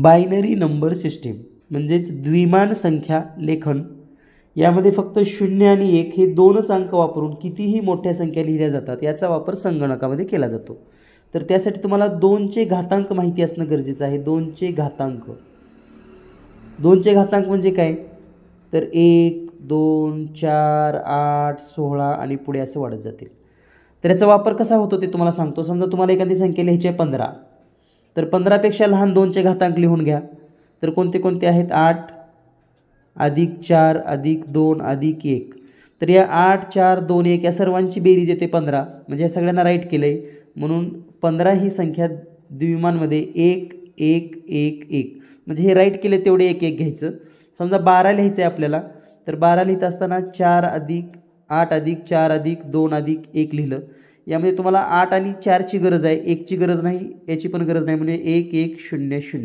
Binary number system म्हणजेच द्विमान संख्या लेखन यामध्ये फक्त 0 आणि 1 हे दोनच अंक वापरून कितीही मोठ्या संख्या लिहिल्या जातात याचा वापर संगणकामध्ये केला जातो. तर त्यासाठी तुम्हाला 2चे घातांक माहिती असणं गरजेचं आहे. 2चे घातांक म्हणजे काय, तर 1 2 4 8 16 आणि पुढे असे वाढत जातील. तर याचा वापर कसा होतो ते तुम्हाला सांगतो. समजा तुम्हाला एखादी संख्या लिहायची आहे 15, तर 15पेक्षा लहान 2चे घातांक लिहून घ्या. तर कोणते कोणते आहेत, 8 अधिक 4 अधिक 2 अधिक 1. तर या 8 4 2 1 या सर्वांची बेरीज येते 15. म्हणजे या सगळ्यांना राईट केलं आहे, म्हणून 15 ही संख्या द्विमानमध्ये 1 1 1 1 म्हणजे हे राईट केले तेवढे 1 1 घ्यायचं. समजा 12 लिहायचं आहे आपल्याला, तर 12 लिहित असताना 4 अधिक 8 अधिक 4 अधिक 2 अधिक 1 लिहिलं. यामध्ये तुम्हाला 8 आणि 4ची गरज आहे, 1ची गरज नाही, याची पण गरज नाही, म्हणजे 1 1 0 0.